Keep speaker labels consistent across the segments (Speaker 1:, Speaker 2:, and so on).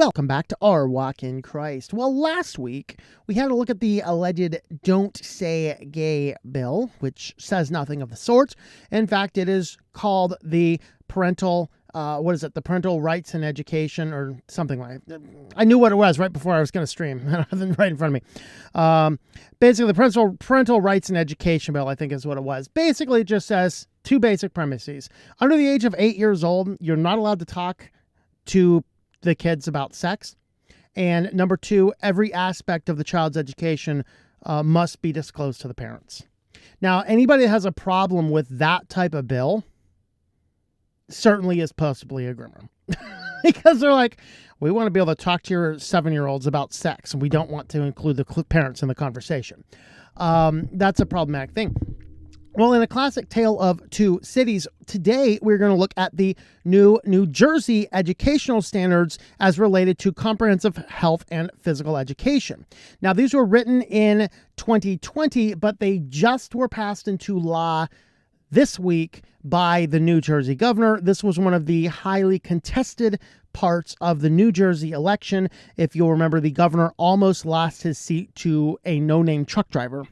Speaker 1: Welcome back to Our Walk in Christ. Well, last week we had a look at the alleged Don't Say Gay bill, which says nothing of the sort. In fact, it is called the Parental the Parental Rights and Education or something like that. I knew what it was right before I was going to stream. Right in front of me. Basically, the Parental Rights and Education bill, I think is what it was. Basically, it just says two basic premises. Under the age of 8 years old, you're not allowed to talk to the kids about sex. And number two, every aspect of the child's education must be disclosed to the parents. Now, anybody that has a problem with that type of bill certainly is possibly a grimmer. Because they're like, we want to be able to talk to your 7-year-olds about sex, and we don't want to include the parents in the conversation. That's a problematic thing. Well, in a classic tale of two cities, today we're going to look at the new New Jersey educational standards as related to comprehensive health and physical education. Now, these were written in 2020, but they just were passed into law this week by the New Jersey governor. This was one of the highly contested parts of the New Jersey election. If you'll remember, the governor almost lost his seat to a no-name truck driver.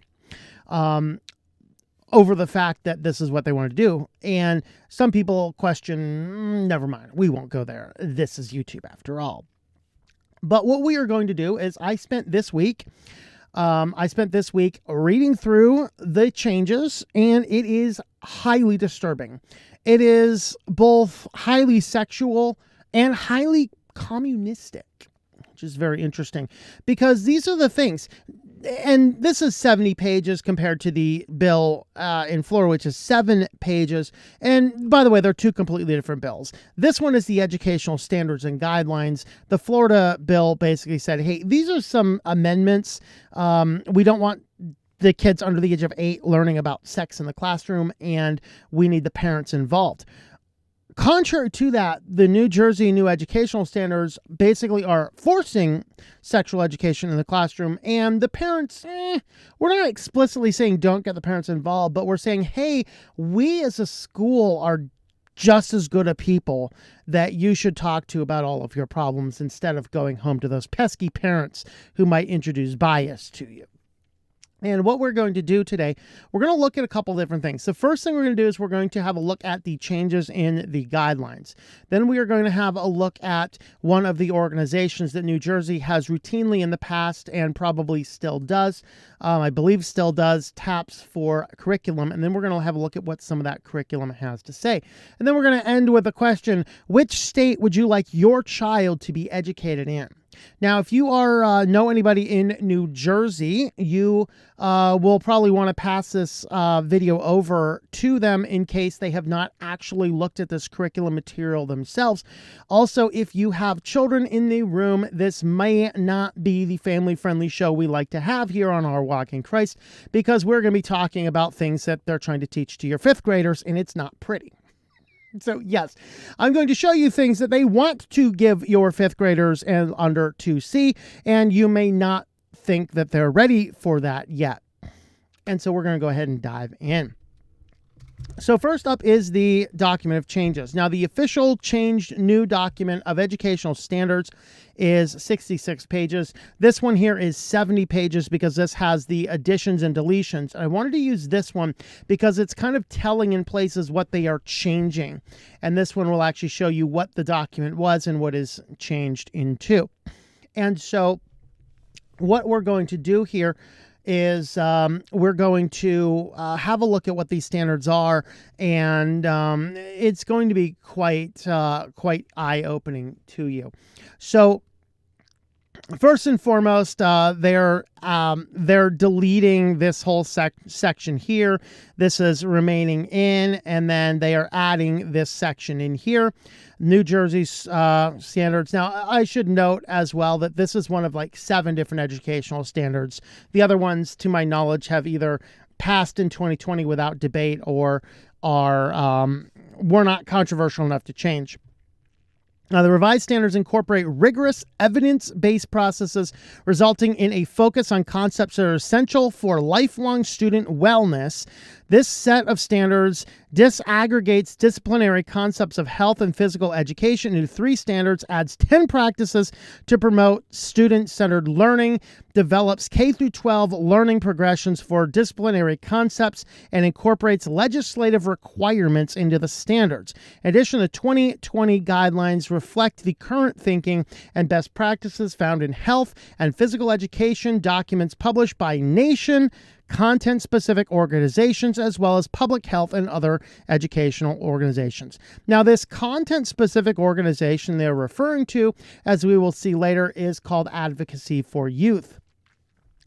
Speaker 1: Over the fact that this is what they want to do. And some people question, never mind, we won't go there. This is YouTube after all. But what we are going to do is I spent this week reading through the changes, and it is highly disturbing. It is both highly sexual and highly communistic, which is very interesting because these are the things. And this is 70 pages compared to the bill in Florida, which is 7 pages. And by the way, they're two completely different bills. This one is the educational standards and guidelines. The Florida bill basically said, hey, these are some amendments. We don't want the kids under the age of 8 learning about sex in the classroom, and we need the parents involved. Contrary to that, the New Jersey new educational standards basically are forcing sexual education in the classroom, and the parents, we're not explicitly saying don't get the parents involved, but we're saying, hey, we as a school are just as good a people that you should talk to about all of your problems instead of going home to those pesky parents who might introduce bias to you. And what we're going to do today, we're going to look at a couple different things. The first thing we're going to do is we're going to have a look at the changes in the guidelines. Then we are going to have a look at one of the organizations that New Jersey has routinely in the past and probably still does, I believe still does, TAPS for curriculum. And then we're going to have a look at what some of that curriculum has to say. And then we're going to end with a question, which state would you like your child to be educated in? Now, if you know anybody in New Jersey, you will probably want to pass this video over to them in case they have not actually looked at this curriculum material themselves. Also, if you have children in the room, this may not be the family-friendly show we like to have here on Our Walk in Christ, because we're going to be talking about things that they're trying to teach to your 5th graders, and it's not pretty. So, yes, I'm going to show you things that they want to give your 5th graders and under 2C, and you may not think that they're ready for that yet. And so we're going to go ahead and dive in. So first up is the document of changes. Now, the official changed new document of educational standards is 66 pages. This one here is 70 pages because this has the additions and deletions. I wanted to use this one because it's kind of telling in places what they are changing. And this one will actually show you what the document was and what is changed into. And so what we're going to do here is we're going to have a look at what these standards are, and it's going to be quite eye-opening to you. So first and foremost, they're deleting this whole section here. This is remaining in, and then they are adding this section in here. New Jersey's standards. Now, I should note as well that this is one of like 7 different educational standards. The other ones, to my knowledge, have either passed in 2020 without debate or were not controversial enough to change. Now, the revised standards incorporate rigorous evidence-based processes resulting in a focus on concepts that are essential for lifelong student wellness. This set of standards disaggregates disciplinary concepts of health and physical education into 3 standards, adds 10 practices to promote student-centered learning, develops K-12 learning progressions for disciplinary concepts, and incorporates legislative requirements into the standards. In addition, the 2020 guidelines reflect the current thinking and best practices found in health and physical education documents published by nation, content-specific organizations, as well as public health and other educational organizations. Now, this content-specific organization they're referring to, as we will see later, is called Advocacy for Youth,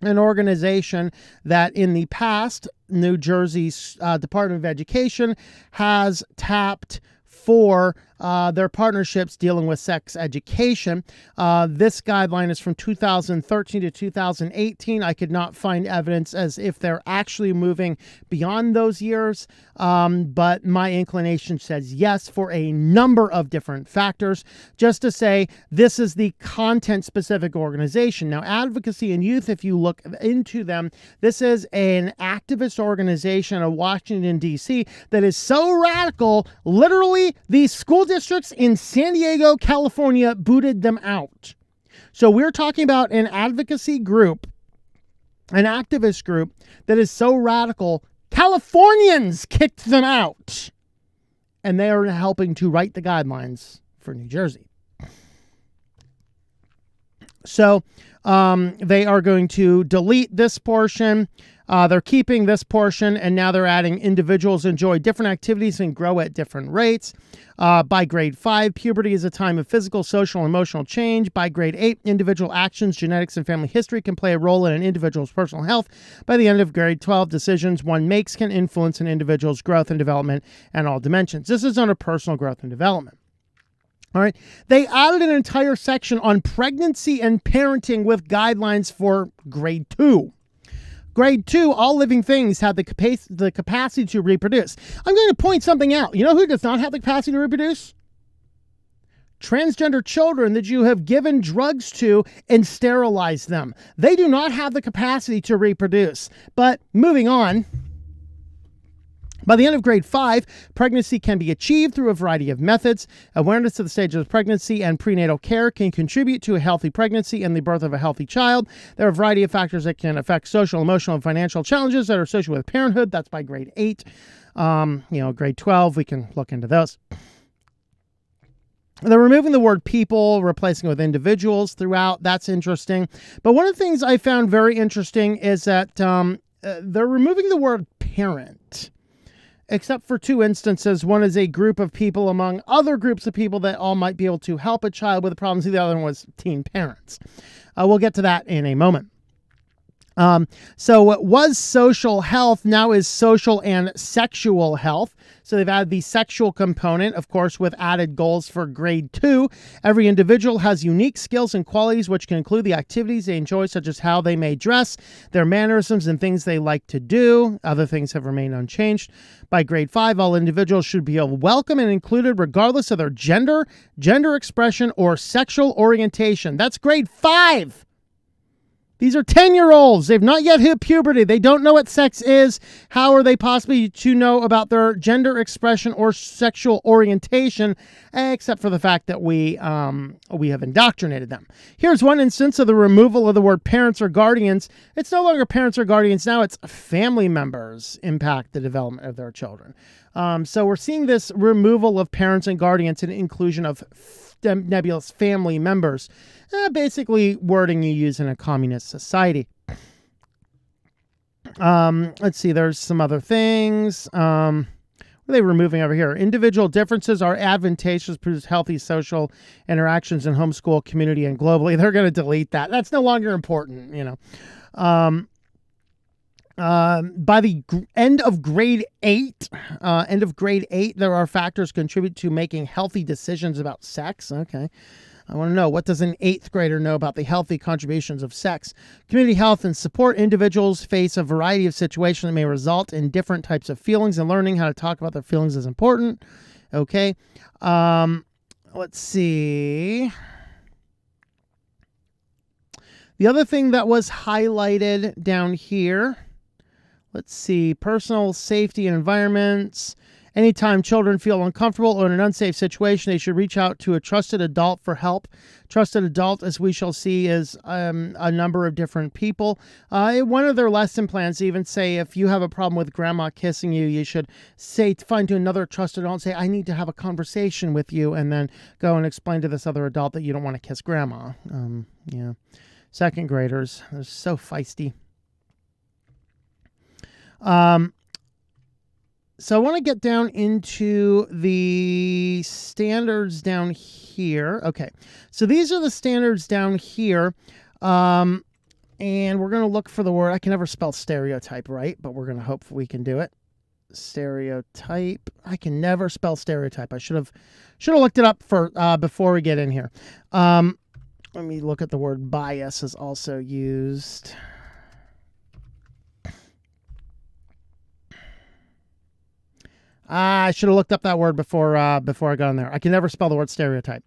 Speaker 1: an organization that in the past, New Jersey's Department of Education has tapped for their partnerships dealing with sex education. This guideline is from 2013 to 2018. I could not find evidence as if they're actually moving beyond those years, but my inclination says yes for a number of different factors. Just to say, this is the content-specific organization. Now, Advocacy in Youth, if you look into them, this is an activist organization in Washington, D.C. that is so radical, literally, the school districts in San Diego, California booted them out. So we're talking about an advocacy group, an activist group that is so radical, Californians kicked them out. And they are helping to write the guidelines for New Jersey. So they are going to delete this portion. They're keeping this portion, and now they're adding individuals enjoy different activities and grow at different rates. By grade 5, puberty is a time of physical, social, and emotional change. By grade 8, individual actions, genetics, and family history can play a role in an individual's personal health. By the end of grade 12, decisions one makes can influence an individual's growth and development and all dimensions. This is under personal growth and development. All right. They added an entire section on pregnancy and parenting with guidelines for grade 2. Grade 2, all living things have the capacity to reproduce. I'm going to point something out. You know who does not have the capacity to reproduce? Transgender children that you have given drugs to and sterilized them. They do not have the capacity to reproduce. But moving on. By the end of grade 5, pregnancy can be achieved through a variety of methods. Awareness of the stages of pregnancy and prenatal care can contribute to a healthy pregnancy and the birth of a healthy child. There are a variety of factors that can affect social, emotional, and financial challenges that are associated with parenthood. That's by grade 8. Grade 12, we can look into those. They're removing the word people, replacing it with individuals throughout. That's interesting. But one of the things I found very interesting is that they're removing the word parent. Except for 2 instances. One is a group of people among other groups of people that all might be able to help a child with problems. The other one was teen parents. We'll get to that in a moment. So what was social health now is social and sexual health. So they've added the sexual component, of course, with added goals for grade 2. Every individual has unique skills and qualities, which can include the activities they enjoy, such as how they may dress, their mannerisms, and things they like to do. Other things have remained unchanged. By grade 5, all individuals should be welcome and included regardless of their gender, gender expression, or sexual orientation. That's grade 5. These are 10-year-olds. They've not yet hit puberty. They don't know what sex is. How are they possibly to know about their gender expression or sexual orientation, except for the fact that we have indoctrinated them? Here's one instance of the removal of the word parents or guardians. It's no longer parents or guardians. Now it's family members impact the development of their children. So we're seeing this removal of parents and guardians and inclusion of nebulous family members. Basically wording you use in a communist society. Let's see, there's some other things. What are they removing over here? Individual differences are advantageous, produce healthy social interactions in homeschool, community, and globally. They're going to delete that. That's no longer important, By the end of grade 8, there are factors contribute to making healthy decisions about sex. Okay. I want to know, what does an 8th grader know about the healthy contributions of sex? Community health and support. Individuals face a variety of situations that may result in different types of feelings, and learning how to talk about their feelings is important. Okay. Let's see. The other thing that was highlighted down here, let's see, personal safety and environments. Anytime children feel uncomfortable or in an unsafe situation, they should reach out to a trusted adult for help. Trusted adult, as we shall see, is a number of different people. One of their lesson plans even say if you have a problem with grandma kissing you, you should find to another trusted adult and say, I need to have a conversation with you, and then go and explain to this other adult that you don't want to kiss grandma. Yeah. Second graders, they're so feisty. So I want to get down into the standards down here. Okay, so these are the standards down here. And we're going to look for the word. I can never spell stereotype right, but we're going to hope we can do it. Stereotype. I can never spell stereotype. I should have looked it up for before we get in here. Let me look at the word bias is also used. I should have looked up that word before I got on there. I can never spell the word stereotype.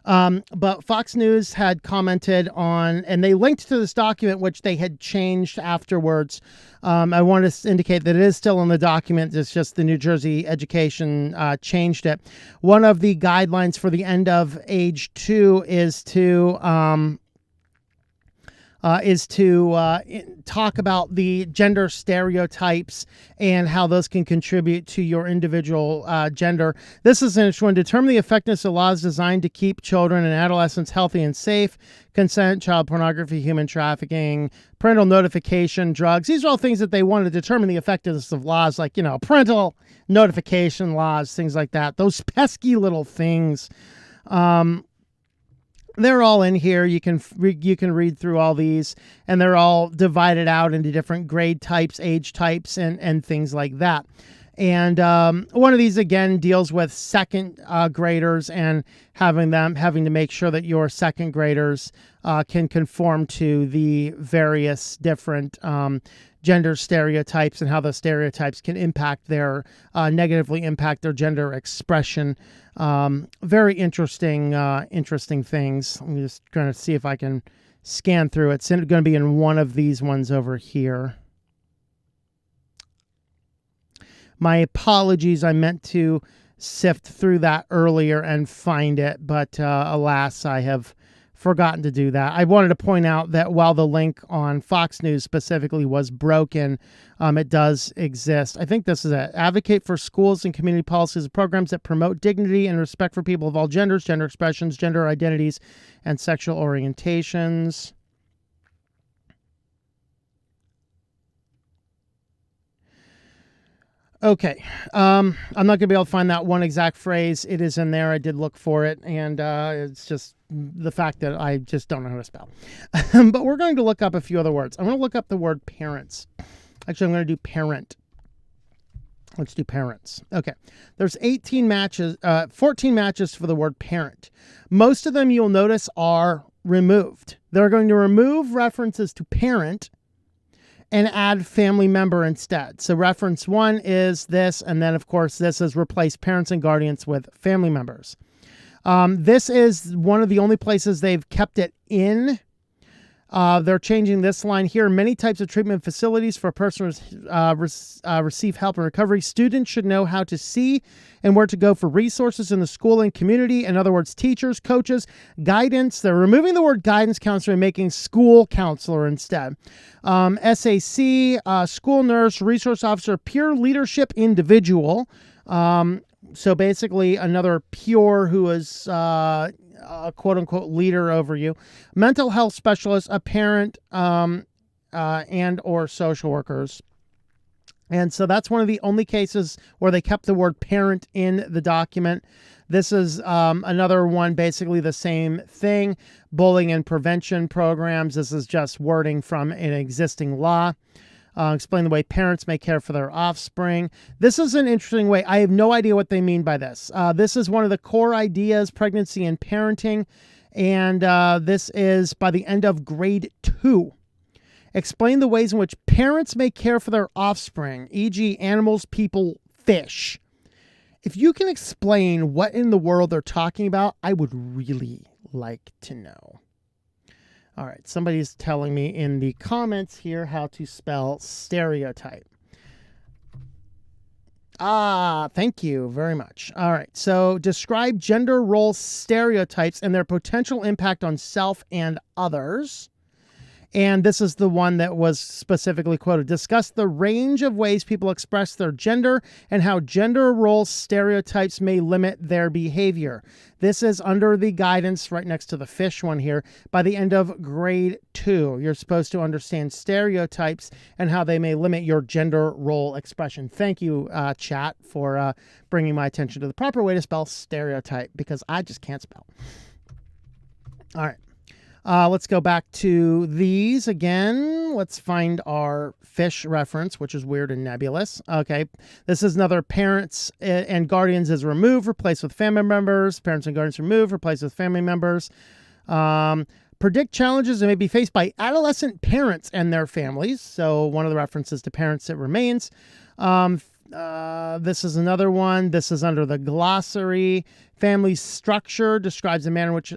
Speaker 1: But Fox News had commented on, and they linked to this document, which they had changed afterwards. I want to indicate that it is still in the document. It's just the New Jersey Education changed it. One of the guidelines for the end of age 2 is to talk about the gender stereotypes and how those can contribute to your individual gender. This is an interesting one. Determine the effectiveness of laws designed to keep children and adolescents healthy and safe. Consent, child pornography, human trafficking, parental notification, drugs. These are all things that they want to determine the effectiveness of laws, like, parental notification laws, things like that. Those pesky little things. They're all in here. You can read through all these, and they're all divided out into different grade types, age types, and things like that. And one of these, again, deals with second graders and having to make sure that your second graders can conform to the various different gender stereotypes and how the stereotypes can negatively impact their gender expression. Very interesting things. I'm just trying to see if I can scan through it. It's going to be in one of these ones over here. My apologies. I meant to sift through that earlier and find it, but alas, I have forgotten to do that. I wanted to point out that while the link on Fox News specifically was broken, it does exist. I think this is it. Advocate for schools and community policies and programs that promote dignity and respect for people of all genders, gender expressions, gender identities, and sexual orientations. Okay, I'm not going to be able to find that one exact phrase. It is in there. I did look for it, and it's just the fact that I just don't know how to spell. But we're going to look up a few other words. I'm going to look up the word parents. Actually, I'm going to do parent. Let's do parents. Okay, there's 14 matches for the word parent. Most of them, you'll notice, are removed. They're going to remove references to parent and add family member instead. So reference 1 is this, and then of course this is replace parents and guardians with family members. This is one of the only places they've kept it in. They're changing this line here. Many types of treatment facilities for a person receive help and recovery. Students should know how to see and where to go for resources in the school and community. In other words, teachers, coaches, guidance. They're removing the word guidance counselor and making school counselor instead. SAC, school nurse, resource officer, peer leadership individual. So basically another peer who is a quote-unquote leader over you. Mental health specialist, a parent, and or social workers. And so that's one of the only cases where they kept the word parent in the document. This is another one, basically the same thing. Bullying and prevention programs. This is just wording from an existing law. Explain the way parents may care for their offspring. This is an interesting way. I have no idea what they mean by this. This is one of the core ideas, pregnancy and parenting. And this is by the end of grade 2. Explain the ways in which parents may care for their offspring, e.g. animals, people, fish. If you can explain what in the world they're talking about, I would really like to know. All right, somebody's telling me in the comments here how to spell stereotype. Thank you very much. All right. So describe gender role stereotypes and their potential impact on self and others. And this is the one that was specifically quoted. Discuss the range of ways people express their gender and how gender role stereotypes may limit their behavior. This is under the guidance right next to the fish one here. By the end of grade 2, you're supposed to understand stereotypes and how they may limit your gender role expression. Thank you, chat, for bringing my attention to the proper way to spell stereotype, because I just can't spell. All right. Let's go back to these again. Let's find our fish reference, which is weird and nebulous. Okay. This is another parents and guardians is removed, replaced with family members. Parents and guardians removed, replaced with family members. Predict challenges that may be faced by adolescent parents and their families. So one of the references to parents, it remains. This is another one. This is under the glossary. Family structure describes the manner in which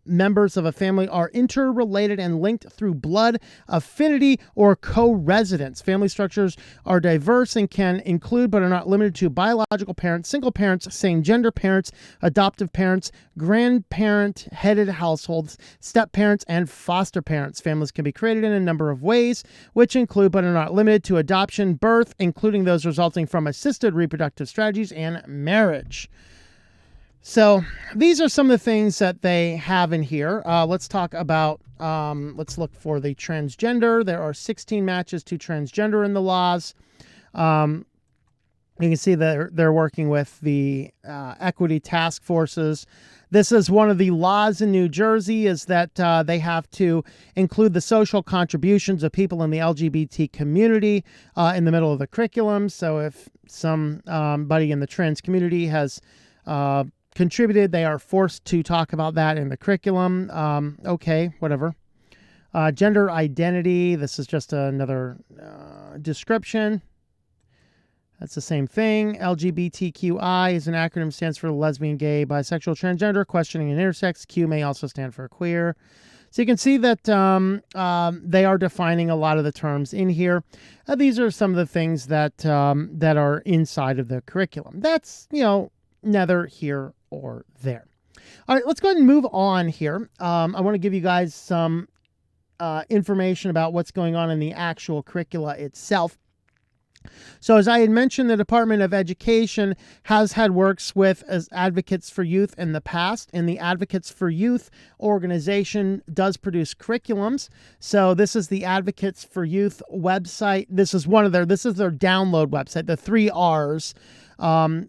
Speaker 1: members of a family are interrelated and linked through blood, affinity, or co-residence. Family structures are diverse and can include, but are not limited to, biological parents, single parents, same-gender parents, adoptive parents, grandparent-headed households, step-parents, and foster parents. Families can be created in a number of ways, which include, but are not limited to, adoption, birth, including those resulting from assisted reproductive strategies, and marriage. So these are some of the things that they have in here. Let's talk about, let's look for the transgender. There are 16 matches to transgender in the laws. You can see that they're working with the equity task forces. This is one of the laws in New Jersey, is that they have to include the social contributions of people in the LGBT community in the middle of the curriculum. So if somebody in the trans community has contributed, they are forced to talk about that in the curriculum. Okay, whatever. Gender identity. This is just another description. That's the same thing. LGBTQI is an acronym, stands for lesbian, gay, bisexual, transgender, questioning, and intersex. Q may also stand for queer. So you can see that they are defining a lot of the terms in here. These are some of the things that that are inside of the curriculum. That's, neither here or there. All right, let's go ahead and move on here. I want to give you guys some information about what's going on in the actual curricula itself. So as I had mentioned, the Department of Education has had works with as Advocates for Youth in the past, and the Advocates for Youth organization does produce curriculums. So this is the Advocates for Youth website. This is their download website, the 3 R's.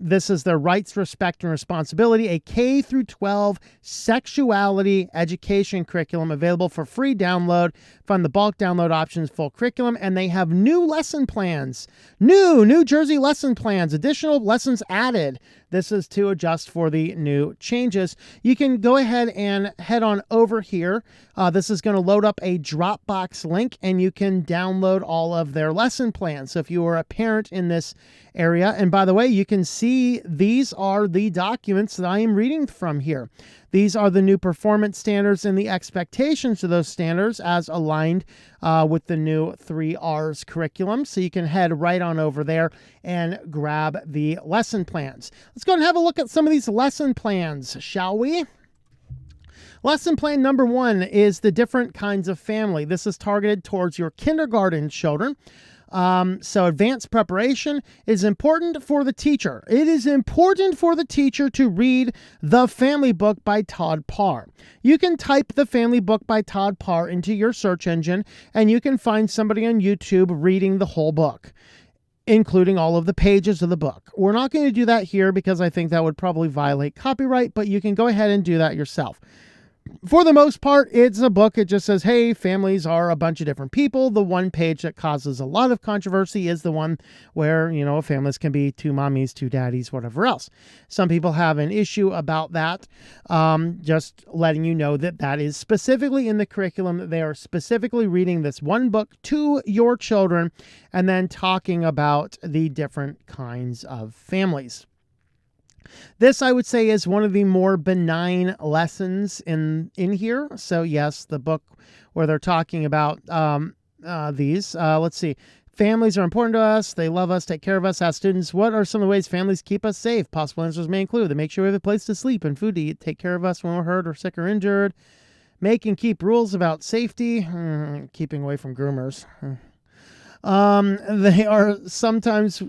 Speaker 1: This is their rights, respect, and responsibility, a K through 12 sexuality education curriculum available for free download. Find the bulk download options, full curriculum, and they have new lesson plans, New Jersey lesson plans, additional lessons added. This is to adjust for the new changes. You can go ahead and head on over here. This is going to load up a Dropbox link, and you can download all of their lesson plans. So if you are a parent in this area, and by the way, you can see these are the documents that I am reading from here. These are the new performance standards and the expectations of those standards as aligned with the new 3 R's curriculum. So you can head right on over there and grab the lesson plans. Let's go and have a look at some of these lesson plans, shall we? Lesson plan number 1 is the different kinds of family. This is targeted towards your kindergarten children. So advanced preparation is important for the teacher. It is important for the teacher to read The Family Book by Todd Parr. You can type The Family Book by Todd Parr into your search engine, and you can find somebody on YouTube reading the whole book, including all of the pages of the book. We're not going to do that here because I think that would probably violate copyright, but you can go ahead and do that yourself. For the most part, it's a book. It just says, hey, families are a bunch of different people. The one page that causes a lot of controversy is the one where, families can be 2 mommies, 2 daddies, whatever else. Some people have an issue about that. Just letting you know that that is specifically in the curriculum, that they are specifically reading this one book to your children and then talking about the different kinds of families. This, I would say, is one of the more benign lessons in here. So yes, the book where they're talking about these. Let's see. Families are important to us. They love us, take care of us. As students, what are some of the ways families keep us safe? Possible answers may include: they make sure we have a place to sleep and food to eat, take care of us when we're hurt or sick or injured, make and keep rules about safety, keeping away from groomers. They are sometimes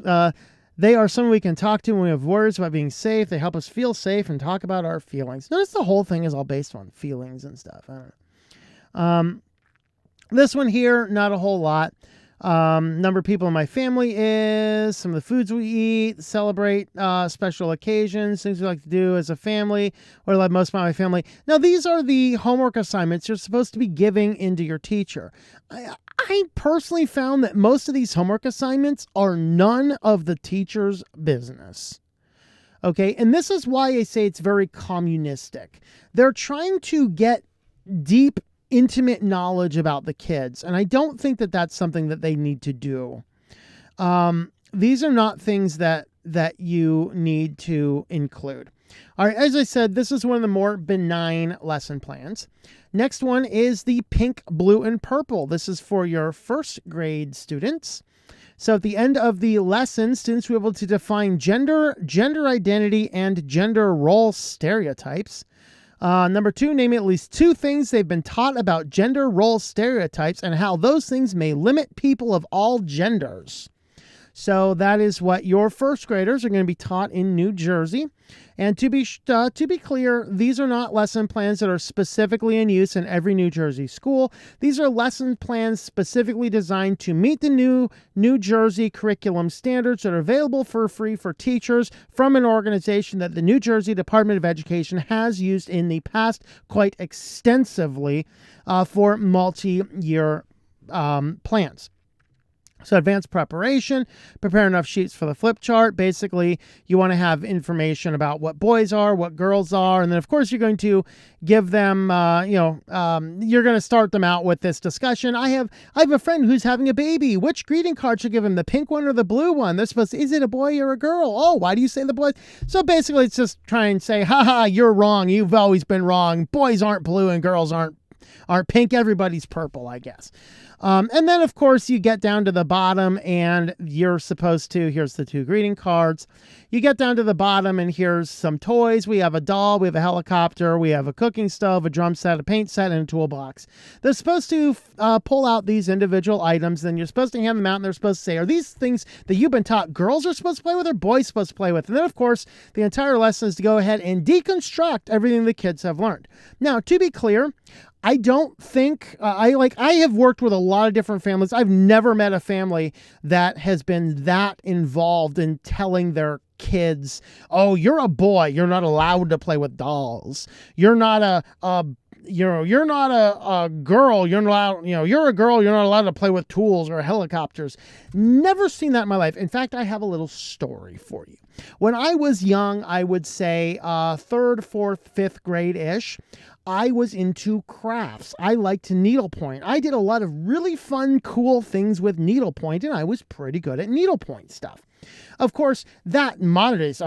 Speaker 1: they are someone we can talk to when we have worries about being safe. They help us feel safe and talk about our feelings. Notice the whole thing is all based on feelings and stuff. I don't know. This one here, not a whole lot. Number of people in my family is, some of the foods we eat, celebrate special occasions, things we like to do as a family, what I love most about my family. Now, these are the homework assignments you're supposed to be giving into your teacher. I personally found that most of these homework assignments are none of the teacher's business. Okay, and this is why I say it's very communistic. They're trying to get deep, intimate knowledge about the kids, and I don't think that that's something that they need to do. These are not things that you need to include. All right, as I said, this is one of the more benign lesson plans. Next one is the pink, blue, and purple. This is for your first grade students. So at the end of the lesson, students will be able to define gender identity, and gender role stereotypes. Number 2, name at least 2 things they've been taught about gender role stereotypes and how those things may limit people of all genders. So that is what your first graders are going to be taught in New Jersey. And to be clear, these are not lesson plans that are specifically in use in every New Jersey school. These are lesson plans specifically designed to meet the New Jersey curriculum standards that are available for free for teachers from an organization that the New Jersey Department of Education has used in the past quite extensively for multi-year plans. So advanced preparation, prepare enough sheets for the flip chart. Basically, you want to have information about what boys are, what girls are, and then of course you're going to give them, you're going to start them out with this discussion. I have a friend who's having a baby. Which greeting card should give him, the pink one or the blue one? They're supposed to, is it a boy or a girl? Oh, why do you say the boy? So basically it's just try and say, haha, you're wrong. You've always been wrong. Boys aren't blue and girls aren't pink. Everybody's purple, I guess. And then, of course, you get down to the bottom and you're supposed to, here's the 2 greeting cards. You get down to the bottom and here's some toys. We have a doll, we have a helicopter, we have a cooking stove, a drum set, a paint set, and a toolbox. They're supposed to pull out these individual items. Then you're supposed to hand them out and they're supposed to say, are these things that you've been taught girls are supposed to play with or boys supposed to play with? And then, of course, the entire lesson is to go ahead and deconstruct everything the kids have learned. Now, to be clear, I don't think, I have worked with a lot of different families. I've never met a family that has been that involved in telling their kids, oh, you're a boy, you're not allowed to play with dolls. You're not a you're not a girl, you're not allowed, you're a girl, you're not allowed to play with tools or helicopters. Never seen that in my life. In fact, I have a little story for you. When I was young, I would say 3rd, 4th, 5th grade-ish, I was into crafts. I liked to needlepoint. I did a lot of really fun, cool things with needlepoint, and I was pretty good at needlepoint stuff. Of course, that modernized,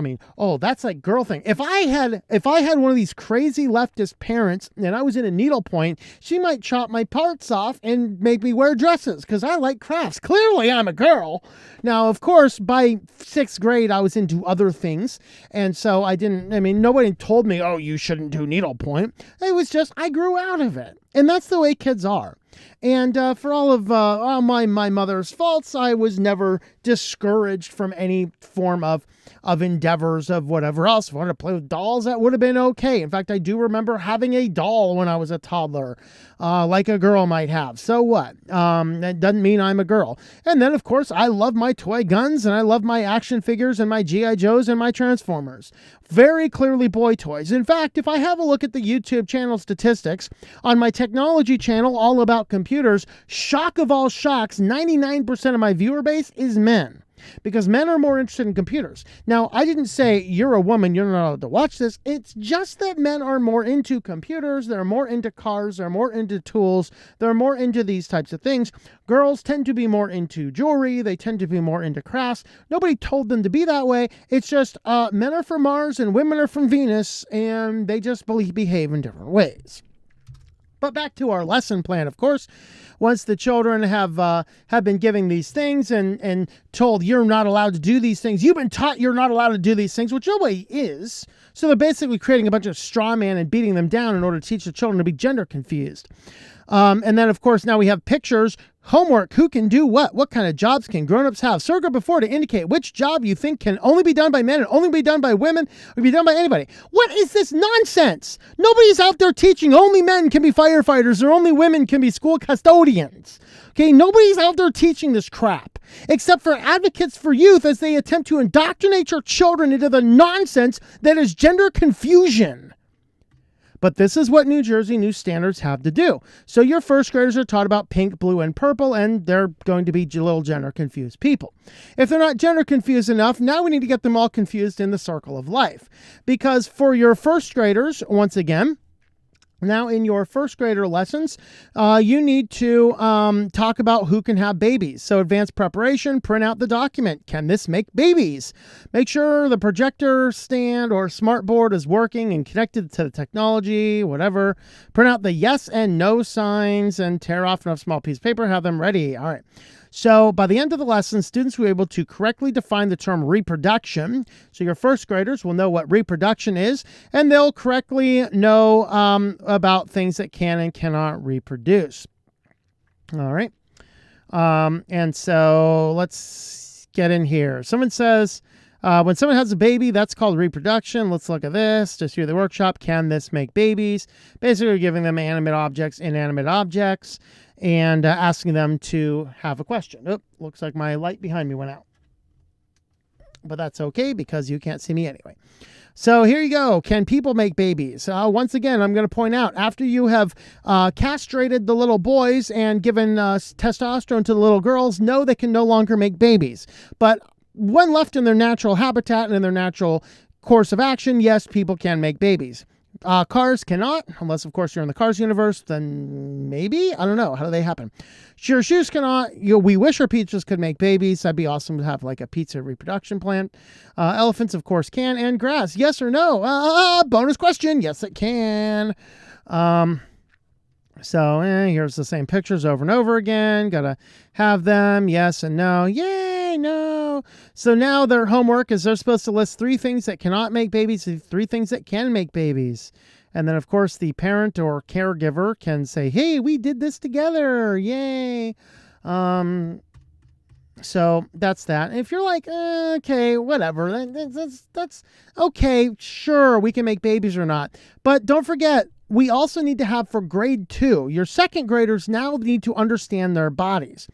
Speaker 1: that's like girl thing. If I had one of these crazy leftist parents and I was in a needlepoint, she might chop my parts off and make me wear dresses because I like crafts. Clearly, I'm a girl. Now, of course, by 6th grade, I was into other things. And so nobody told me, oh, you shouldn't do needlepoint. It was just, I grew out of it. And that's the way kids are. And for all of my mother's faults, I was never discouraged from any form of endeavors of whatever else. If I wanted to play with dolls, that would have been okay. In fact, I do remember having a doll when I was a toddler, like a girl might have. So what? That doesn't mean I'm a girl. And then, of course, I love my toy guns and I love my action figures and my G.I. Joes and my Transformers. Very clearly boy toys. In fact, if I have a look at the YouTube channel statistics on my technology channel all about computers, shock of all shocks, 99% of my viewer base is men. Because men are more interested in computers. Now, I didn't say you're a woman, you're not allowed to watch this. It's just that men are more into computers, they're more into cars, they're more into tools, they're more into these types of things. Girls tend to be more into jewelry, they tend to be more into crafts. Nobody told them to be that way. It's just men are from Mars and women are from Venus, and they just behave in different ways. But back to our lesson plan, of course. Once the children have been given these things and told you're not allowed to do these things, you've been taught you're not allowed to do these things, which nobody is. So they're basically creating a bunch of straw man and beating them down in order to teach the children to be gender confused. And then, of course, now we have pictures, homework, who can do what kind of jobs can grown-ups have. Circle before to indicate which job you think can only be done by men and only be done by women or be done by anybody. What is this nonsense? Nobody's out there teaching only men can be firefighters or only women can be school custodians. Okay, nobody's out there teaching this crap, except for advocates for youth as they attempt to indoctrinate your children into the nonsense that is gender confusion. But this is what New Jersey new standards have to do. So your first graders are taught about pink, blue, and purple, and they're going to be little gender confused people. If they're not gender confused enough, now we need to get them all confused in the circle of life. Because for your first graders, once again, now in your first grader lessons, you need to talk about who can have babies. So advanced preparation, print out the document. Can this make babies? Make sure the projector stand or smart board is working and connected to the technology, whatever. Print out the yes and no signs and tear off enough small piece of paper. Have them ready. All right. So by the end of the lesson, students will be able to correctly define the term reproduction. So your first graders will know what reproduction is, and they'll correctly know about things that can and cannot reproduce. All right. And so let's get in here. Someone says, when someone has a baby, that's called reproduction. Let's look at this. Just through the workshop, can this make babies? Basically, giving them animate objects, inanimate objects, and asking them to have a question. Oh, looks like my light behind me went out. But that's okay because you can't see me anyway. So here you go. Can people make babies? Once again, I'm going to point out, after you have castrated the little boys and given testosterone to the little girls, no, they can no longer make babies. But when left in their natural habitat and in their natural course of action, yes, people can make babies. Cars cannot, unless, of course, you're in the Cars universe, then maybe. I don't know. How do they happen? Sure, shoes cannot. We wish our pizzas could make babies. That'd be awesome to have like a pizza reproduction plant. Elephants, of course, can. And grass, yes or no? Bonus question. Yes, it can. So here's the same pictures over and over again. Gotta have them. Yes and no. Yay, no. So now their homework is they're supposed to list 3 things that cannot make babies, 3 things that can make babies. And then, of course, the parent or caregiver can say, hey, we did this together. Yay. So that's that. And if you're like, okay, whatever, that's okay. Sure, we can make babies or not. But don't forget, we also need to have for grade 2, your second graders now need to understand their bodies.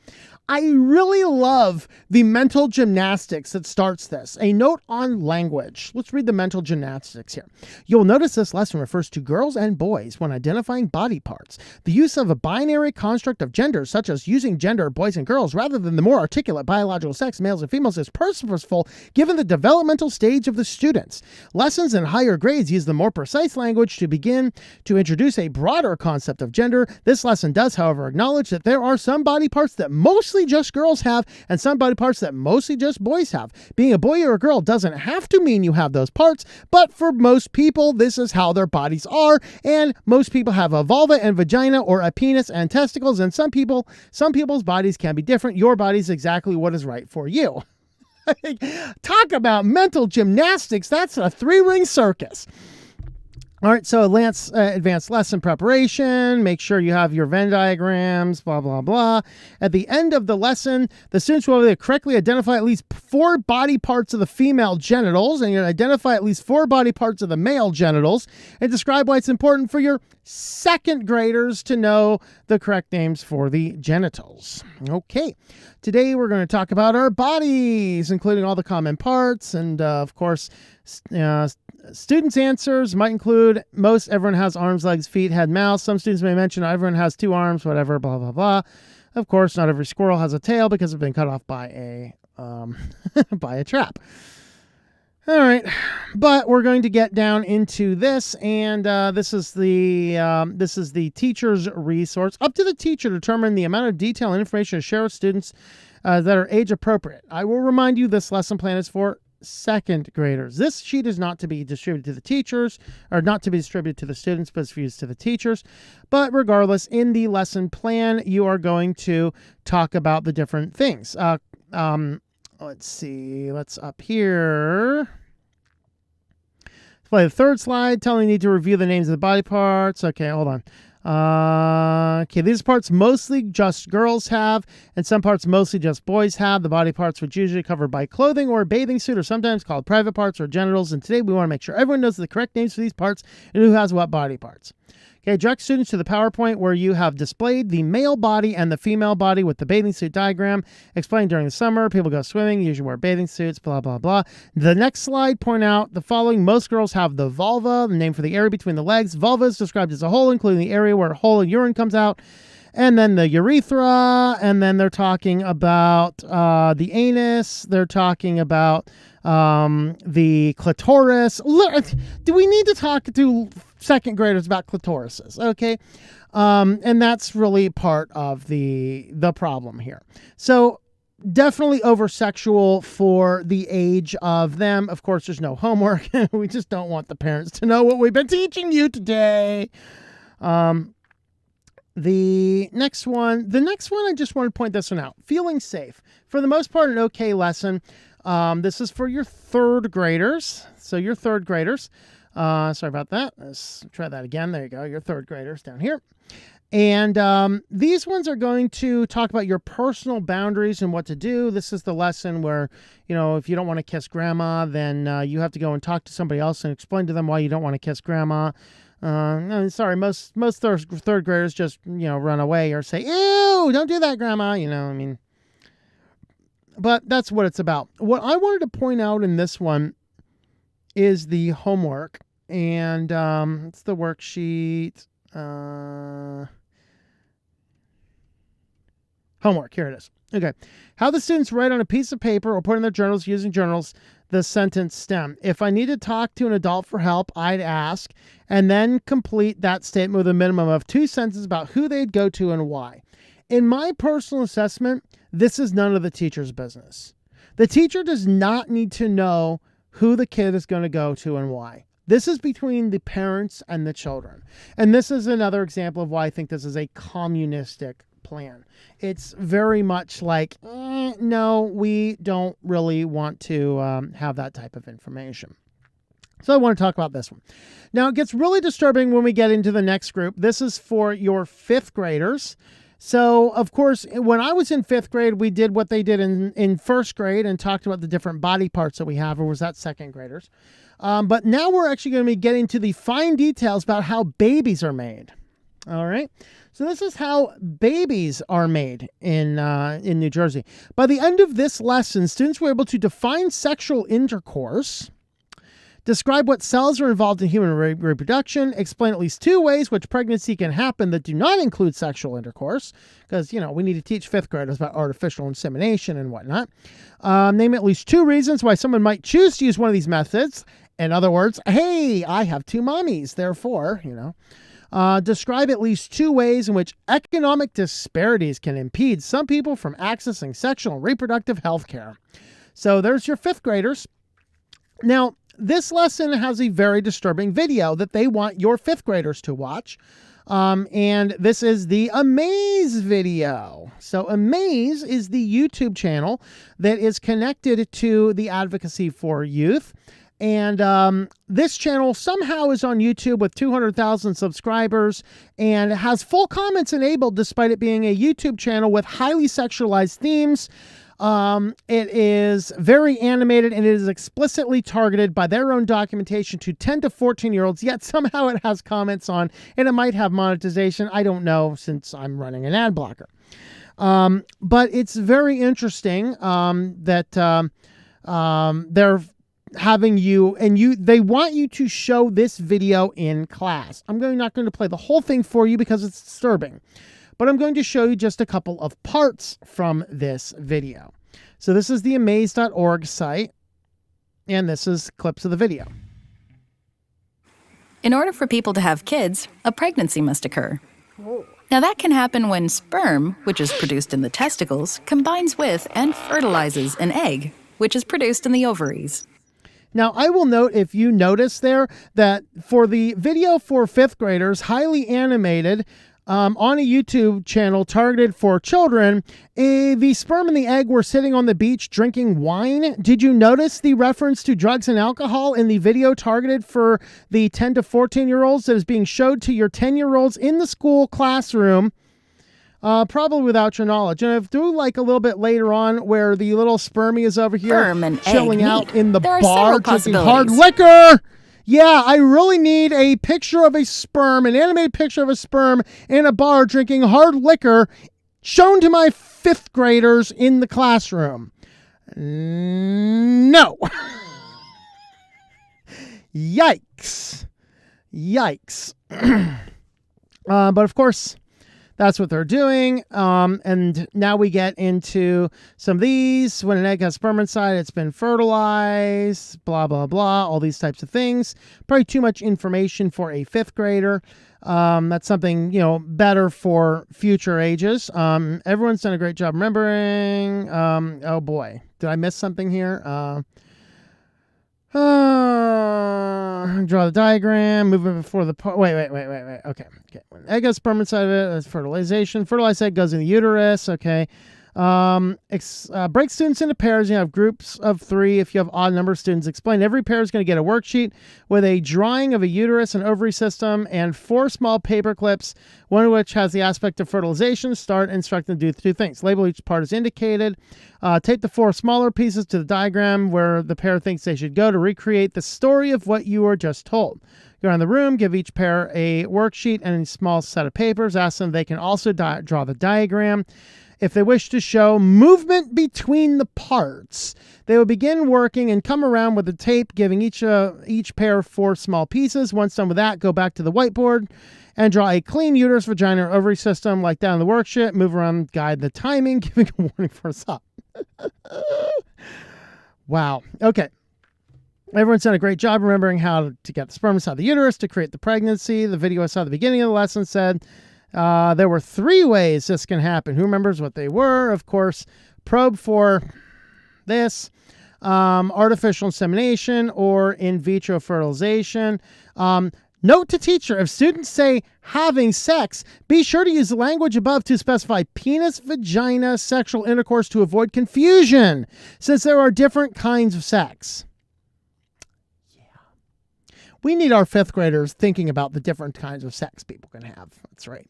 Speaker 1: I really love the mental gymnastics that starts this. A note on language. Let's read the mental gymnastics here. You'll notice this lesson refers to girls and boys when identifying body parts. The use of a binary construct of gender, such as using gender boys and girls rather than the more articulate biological sex males and females, is purposeful given the developmental stage of the students. Lessons in higher grades use the more precise language to begin to introduce a broader concept of gender. This lesson does, however, acknowledge that there are some body parts that mostly just girls have and some body parts that mostly just boys have. Being a boy or a girl doesn't have to mean you have those parts, but for most people, this is how their bodies are, and most people have a vulva and vagina or a penis and testicles, and some people's bodies can be different. Your body's exactly what is right for you. Talk about mental gymnastics. That's a 3-ring circus. All right, so advanced lesson preparation, make sure you have your Venn diagrams, blah, blah, blah. At the end of the lesson, the students will be able to correctly identify at least 4 body parts of the female genitals, and you're going to identify at least 4 body parts of the male genitals, and describe why it's important for your second graders to know the correct names for the genitals. Okay, today we're going to talk about our bodies, including all the common parts, and of course, students' answers might include most everyone has arms, legs, feet, head, mouth. Some students may mention everyone has 2 arms, whatever, blah, blah, blah. Of course, not every squirrel has a tail because it's been cut off by a by a trap. All right, but we're going to get down into this, and this is the teacher's resource. Up to the teacher to determine the amount of detail and information to share with students that are age appropriate. I will remind you this lesson plan is for second graders. This sheet is not to be distributed to the teachers, or not to be distributed to the students, but it's used to the teachers. But regardless, in the lesson plan, you are going to talk about the different things. Let's see. Let's up here. Let's play the third slide. Telling you need to review the names of the body parts. Okay, hold on. Okay, these parts mostly just girls have, and some parts mostly just boys have. The body parts, which usually covered by clothing or a bathing suit, are sometimes called private parts or genitals. And today we want to make sure everyone knows the correct names for these parts and who has what body parts. Okay, direct students to the PowerPoint where you have displayed the male body and the female body with the bathing suit diagram. Explained during the summer, people go swimming, usually wear bathing suits, blah, blah, blah. The next slide point out the following. Most girls have the vulva, the name for the area between the legs. Vulva is described as a hole, including the area where a hole of urine comes out. And then the urethra, and then they're talking about the anus. They're talking about the clitoris. Do we need to talk to second graders about clitorises? Okay. And that's really part of the problem here. So definitely over-sexual for the age of them. Of course, there's no homework. We just don't want the parents to know what we've been teaching you today. The next one, I just want to point this one out. Feeling safe. For the most part, an okay lesson. This is for your third graders. So your third graders. Sorry about that. Let's try that again. There you go. Your third graders down here. And these ones are going to talk about your personal boundaries and what to do. This is the lesson where, if you don't want to kiss grandma, then you have to go and talk to somebody else and explain to them why you don't want to kiss grandma. No, sorry, most third graders just, run away or say, ew, don't do that, grandma, but that's what it's about. What I wanted to point out in this one is the homework, and it's the worksheet. Homework, here it is. Okay. How the students write on a piece of paper or put in their journals using journals the sentence stem. If I need to talk to an adult for help, I'd ask, and then complete that statement with a minimum of 2 sentences about who they'd go to and why. In my personal assessment, this is none of the teacher's business. The teacher does not need to know who the kid is going to go to and why. This is between the parents and the children. And this is another example of why I think this is a communistic plan. It's very much like, no, we don't really want to have that type of information. So I want to talk about this one. Now, it gets really disturbing when we get into the next group. This is for your 5th graders. So, of course, when I was in 5th grade, we did what they did in 1st grade and talked about the different body parts that we have, or was that 2nd graders? But now we're actually going to be getting to the fine details about how babies are made. All right. So this is how babies are made in New Jersey. By the end of this lesson, students were able to define sexual intercourse, describe what cells are involved in human reproduction, explain at least 2 ways which pregnancy can happen that do not include sexual intercourse, because, we need to teach 5th graders about artificial insemination and whatnot. Name at least 2 reasons why someone might choose to use one of these methods. In other words, hey, I have 2 mommies, therefore, describe at least 2 ways in which economic disparities can impede some people from accessing sexual and reproductive health care. So there's your 5th graders. Now, this lesson has a very disturbing video that they want your 5th graders to watch. And this is the Amaze video. So Amaze is the YouTube channel that is connected to the Advocacy for Youth. And this channel somehow is on YouTube with 200,000 subscribers and has full comments enabled despite it being a YouTube channel with highly sexualized themes. It is very animated and it is explicitly targeted by their own documentation to 10 to 14-year-olds, yet somehow it has comments on, and it might have monetization. I don't know, since I'm running an ad blocker. But it's very interesting that they're having you, and they want you to show this video in class. I'm not going to play the whole thing for you because it's disturbing, but I'm going to show you just a couple of parts from this video. So this is the amaze.org site, and this is clips of the video.
Speaker 2: In order for people to have kids, a pregnancy must occur. Now that can happen when sperm, which is produced in the testicles, combines with and fertilizes an egg, which is produced in the ovaries.
Speaker 1: Now, I will note, if you notice there, that for the video for 5th graders, highly animated, on a YouTube channel targeted for children, the sperm and the egg were sitting on the beach drinking wine. Did you notice the reference to drugs and alcohol in the video targeted for the 10 to 14-year-olds that is being showed to your 10-year-olds in the school classroom? Probably without your knowledge. And if do like a little bit later on where the little spermie is over here
Speaker 2: Sperm and
Speaker 1: chilling
Speaker 2: egg
Speaker 1: out
Speaker 2: meet.
Speaker 1: in the
Speaker 2: There are
Speaker 1: bar
Speaker 2: several
Speaker 1: drinking hard
Speaker 2: possibilities.
Speaker 1: liquor. Yeah, I really need a picture of a sperm, an animated picture of a sperm in a bar drinking hard liquor shown to my 5th graders in the classroom. No. Yikes. Yikes. But of course, that's what they're doing. And now we get into some of these. When an egg has sperm inside, it's been fertilized, blah, blah, blah, all these types of things. Probably too much information for a 5th grader. That's something, better for future ages. Everyone's done a great job remembering. Oh boy, did I miss something here? Draw the diagram, move it before the part. Wait. Okay. When egg has sperm inside of it, that's fertilization. Fertilized egg goes in the uterus. Okay. Break students into pairs. You have groups of 3. If you have odd number of students, explain. Every pair is going to get a worksheet with a drawing of a uterus and ovary system and 4 small paper clips, one of which has the aspect of fertilization. Start, instruct them to do 2 things. Label each part as indicated. Tape the 4 smaller pieces to the diagram where the pair thinks they should go to recreate the story of what you were just told. Go around the room, give each pair a worksheet and a small set of papers. Ask them if they can also draw the diagram. If they wish to show movement between the parts, they will begin working and come around with the tape, giving each pair 4 small pieces. Once done with that, go back to the whiteboard and draw a clean uterus, vagina, or ovary system like that in the worksheet. Move around, guide the timing, giving a warning for a stop. Wow. Okay. Everyone's done a great job remembering how to get the sperm inside the uterus to create the pregnancy. The video I saw at the beginning of the lesson said there were 3 ways this can happen. Who remembers what they were? Of course, probe for this, artificial insemination, or in vitro fertilization. Note to teacher, if students say having sex, be sure to use the language above to specify penis, vagina, sexual intercourse to avoid confusion, since there are different kinds of sex. We need our 5th graders thinking about the different kinds of sex people can have. That's right.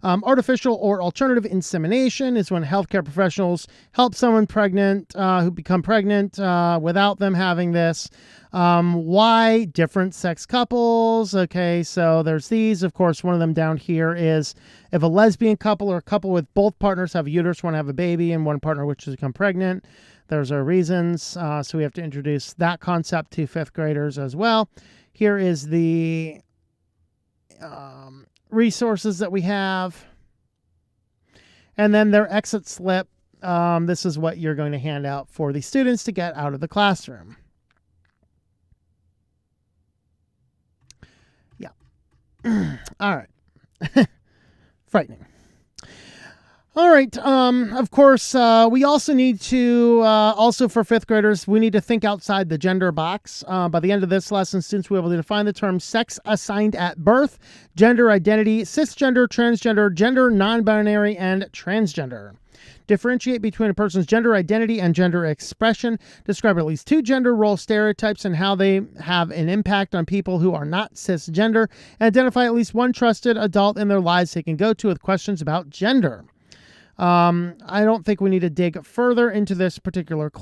Speaker 1: Artificial or alternative insemination is when healthcare professionals help someone pregnant who become pregnant without them having this. Why different sex couples? Okay, so there's these. Of course, one of them down here is if a lesbian couple or a couple with both partners have a uterus, want to have a baby, and one partner wishes to become pregnant. There's our reasons. So we have to introduce that concept to 5th graders as well. Here is the resources that we have. And then their exit slip. This is what you're going to hand out for the students to get out of the classroom. Yeah. All right. Frightening. All right. Of course, we also need to, also for 5th graders, we need to think outside the gender box. By the end of this lesson, students will be able to define the term sex assigned at birth, gender identity, cisgender, transgender, gender non-binary, and transgender. Differentiate between a person's gender identity and gender expression. Describe at least 2 gender role stereotypes and how they have an impact on people who are not cisgender. And identify at least 1 trusted adult in their lives they can go to with questions about gender. I don't think we need to dig further into this particular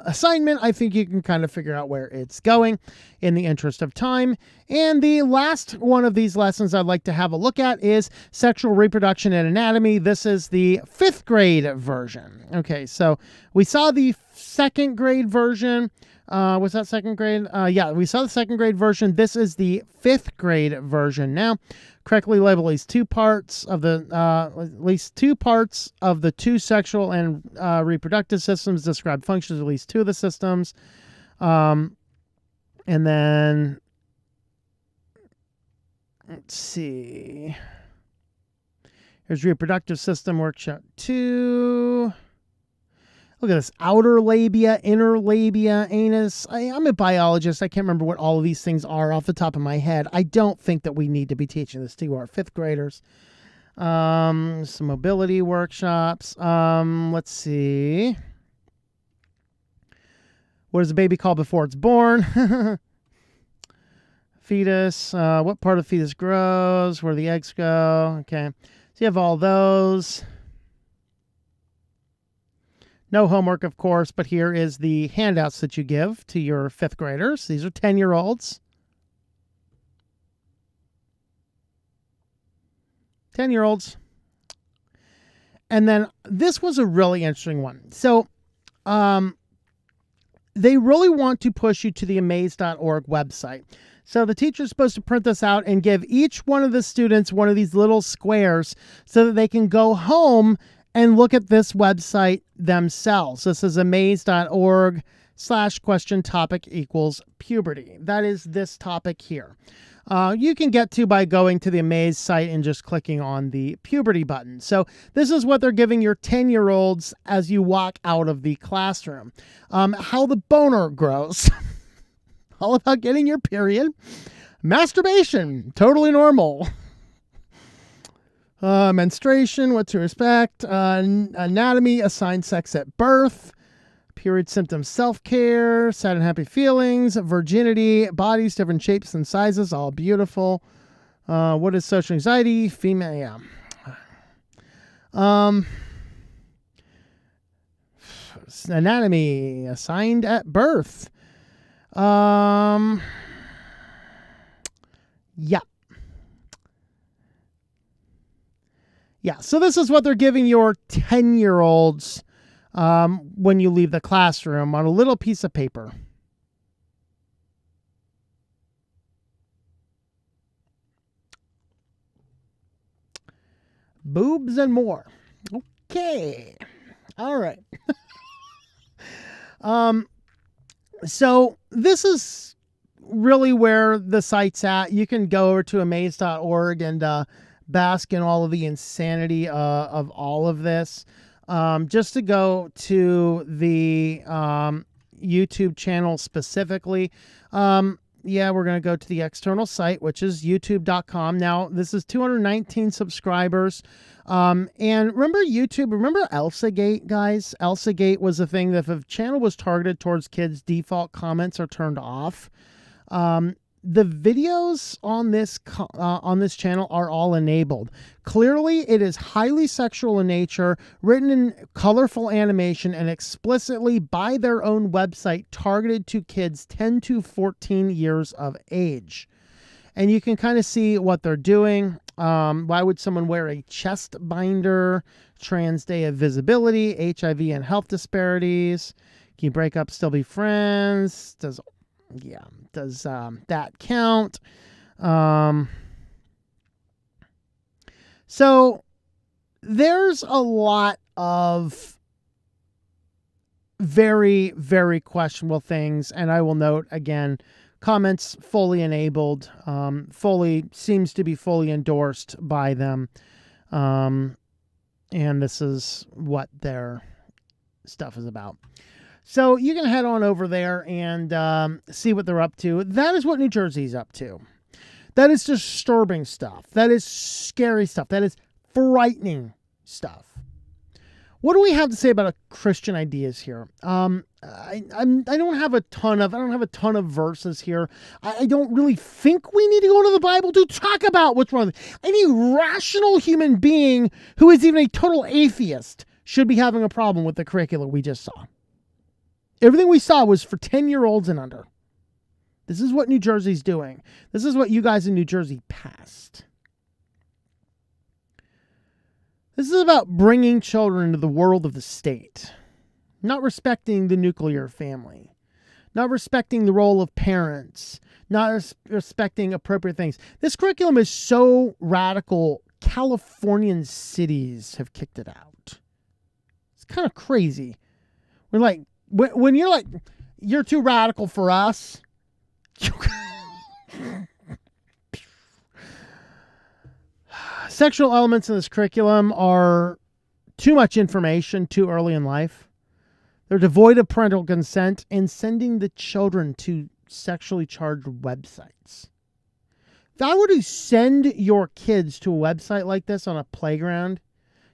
Speaker 1: assignment. I think you can kind of figure out where it's going in the interest of time. And the last one of these lessons I'd like to have a look at is sexual reproduction and anatomy. This is the 5th grade version. Okay, so we saw the 2nd grade version. Was that 2nd grade? Yeah, we saw the 2nd grade version. This is the 5th grade version now. Correctly label at least 2 parts of the the 2 sexual and reproductive systems. Describe functions of at least 2 of the systems. And then let's see. Here's reproductive system workshop 2. Look at this. Outer labia, inner labia, anus. I'm a biologist. I can't remember what all of these things are off the top of my head. I don't think that we need to be teaching this to our fifth graders. Some mobility workshops. Let's see. What is a baby called before it's born? Fetus. What part of the fetus grows? Where the eggs go? Okay. So you have all those. No homework, of course, but here is the handouts that you give to your fifth graders. These are 10-year-olds. 10-year-olds. And then this was a really interesting one. So they really want to push you to the amaze.org website. So the teacher's supposed to print this out and give each one of the students one of these little squares so that they can go home and look at this website themselves. This is amaze.org/question topic equals puberty. That is this topic here. You can get to by going to the Amaze site and just clicking on the puberty button. So this is what they're giving your 10-year-olds as you walk out of the classroom. How the boner grows. All about getting your period. Masturbation, totally normal. Menstruation, what to expect. Anatomy, assigned sex at birth. Period symptoms, self-care. Sad and happy feelings. Virginity, bodies, different shapes and sizes, all beautiful. What is social anxiety? Female, yeah. Anatomy, assigned at birth. Yeah. Yeah, so this is what they're giving your 10-year-olds when you leave the classroom on a little piece of paper. Boobs and more. Okay. All right. So this is really where the site's at. You can go over to amaze.org and bask in all of the insanity of all of this. Just to go to the YouTube channel specifically, yeah, we're going to go to the external site, which is youtube.com. Now, this is 219 subscribers. And remember YouTube, remember ElsaGate, guys? ElsaGate was a thing that if a channel was targeted towards kids, default comments are turned off. The videos on this channel are all enabled. Clearly, it is highly sexual in nature, written in colorful animation, and explicitly by their own website targeted to kids 10 to 14 years of age. And you can kind of see what they're doing. Why would someone wear a chest binder? Trans Day of Visibility, HIV and health disparities. Can you break up, still be friends? Does that count? So there's a lot of very, very questionable things. And I will note again, comments fully enabled, seems to be fully endorsed by them. And this is what their stuff is about. So you can head on over there and see what they're up to. That is what New Jersey's up to. That is disturbing stuff. That is scary stuff. That is frightening stuff. What do we have to say about Christian ideas here? I don't have a ton of verses here. I don't really think we need to go to the Bible to talk about what's wrong. Any rational human being who is even a total atheist should be having a problem with the curriculum we just saw. Everything we saw was for 10-year-olds and under. This is what New Jersey's doing. This is what you guys in New Jersey passed. This is about bringing children into the world of the state, not respecting the nuclear family, not respecting the role of parents, not respecting appropriate things. This curriculum is so radical, Californian cities have kicked it out. It's kind of crazy. We're like, when you're like, you're too radical for us. Sexual elements in this curriculum are too much information too early in life. They're devoid of parental consent and sending the children to sexually charged websites. If I were to send your kids to a website like this on a playground,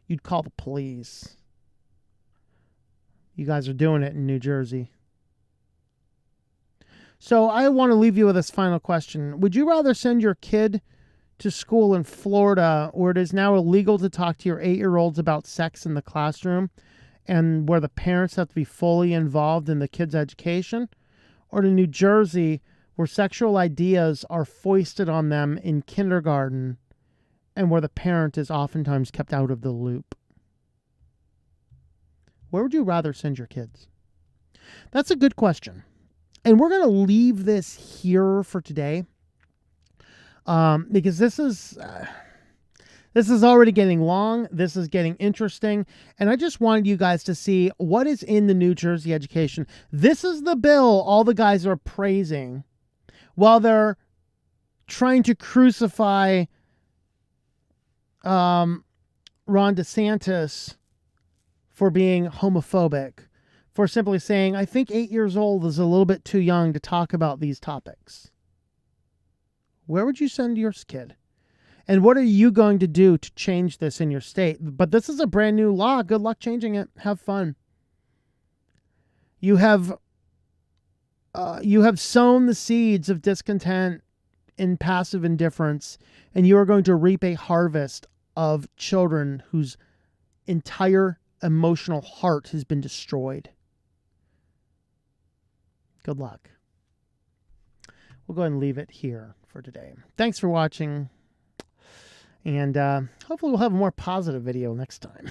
Speaker 1: you'd call the police. You guys are doing it in New Jersey. So I want to leave you with this final question. Would you rather send your kid to school in Florida, where it is now illegal to talk to your 8-year-olds about sex in the classroom and where the parents have to be fully involved in the kid's education, or to New Jersey, where sexual ideas are foisted on them in kindergarten and where the parent is oftentimes kept out of the loop? Where would you rather send your kids? That's a good question. And we're going to leave this here for today, because this is already getting long. This is getting interesting. And I just wanted you guys to see what is in the New Jersey education. This is the bill all the guys are praising while they're trying to crucify Ron DeSantis for being homophobic, for simply saying, I think 8 years old is a little bit too young to talk about these topics. Where would you send your kid? And what are you going to do to change this in your state? But this is a brand new law. Good luck changing it. Have fun. You have sown the seeds of discontent and passive indifference, and you are going to reap a harvest of children whose entire emotional heart has been destroyed. Good luck. We'll go ahead and leave it here for today. Thanks for watching. And hopefully we'll have a more positive video next time.